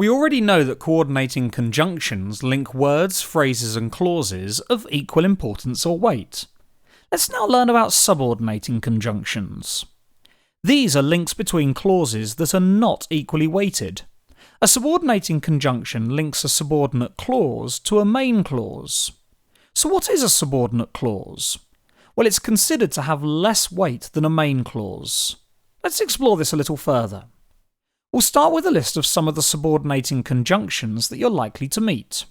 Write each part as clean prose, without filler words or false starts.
We already know that coordinating conjunctions link words, phrases and clauses of equal importance or weight. Let's now learn about subordinating conjunctions. These are links between clauses that are not equally weighted. A subordinating conjunction links a subordinate clause to a main clause. So what is a subordinate clause? Well, it's considered to have less weight than a main clause. Let's explore this a little further. We'll start with a list of some of the subordinating conjunctions that you're likely to meet.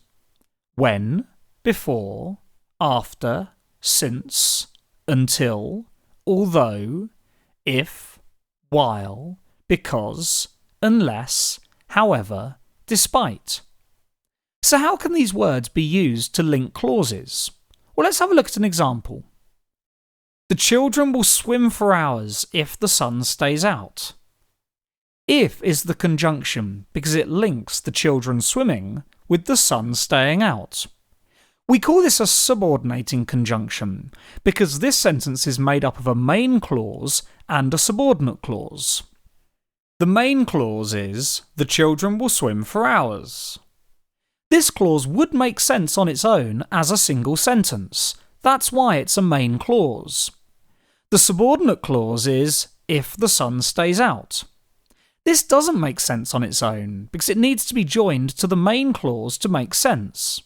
When, before, after, since, until, although, if, while, because, unless, however, despite. So how can these words be used to link clauses? Well, let's have a look at an example. The children will swim for hours if the sun stays out. If is the conjunction because it links the children swimming with the sun staying out. We call this a subordinating conjunction because this sentence is made up of a main clause and a subordinate clause. The main clause is, the children will swim for hours. This clause would make sense on its own as a single sentence. That's why it's a main clause. The subordinate clause is, if the sun stays out. This doesn't make sense on its own because it needs to be joined to the main clause to make sense.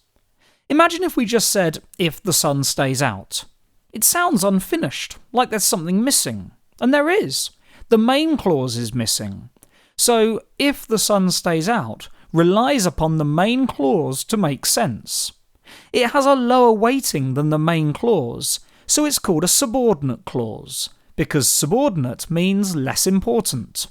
Imagine if we just said, if the sun stays out. It sounds unfinished, like there's something missing. And there is. The main clause is missing. So, if the sun stays out relies upon the main clause to make sense. It has a lower weighting than the main clause, so it's called a subordinate clause, because subordinate means less important.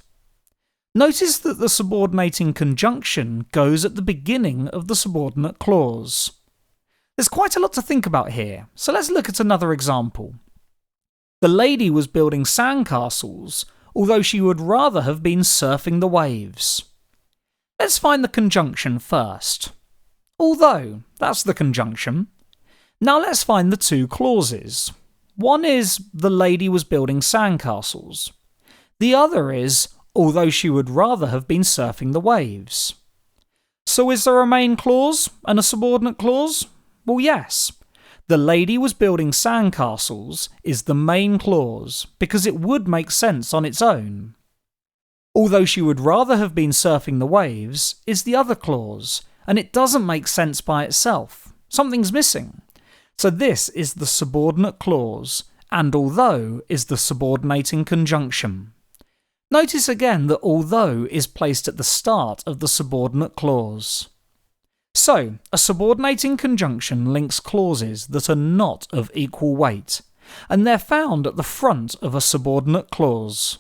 Notice that the subordinating conjunction goes at the beginning of the subordinate clause. There's quite a lot to think about here, so let's look at another example. The lady was building sandcastles, although she would rather have been surfing the waves. Let's find the conjunction first. Although, that's the conjunction. Now let's find the two clauses. One is, the lady was building sandcastles. The other is, although she would rather have been surfing the waves. So is there a main clause and a subordinate clause? Well, yes. The lady was building sandcastles is the main clause because it would make sense on its own. Although she would rather have been surfing the waves is the other clause, and it doesn't make sense by itself. Something's missing. So this is the subordinate clause, and although is the subordinating conjunction. Notice again that although is placed at the start of the subordinate clause. So, a subordinating conjunction links clauses that are not of equal weight, and they're found at the front of a subordinate clause.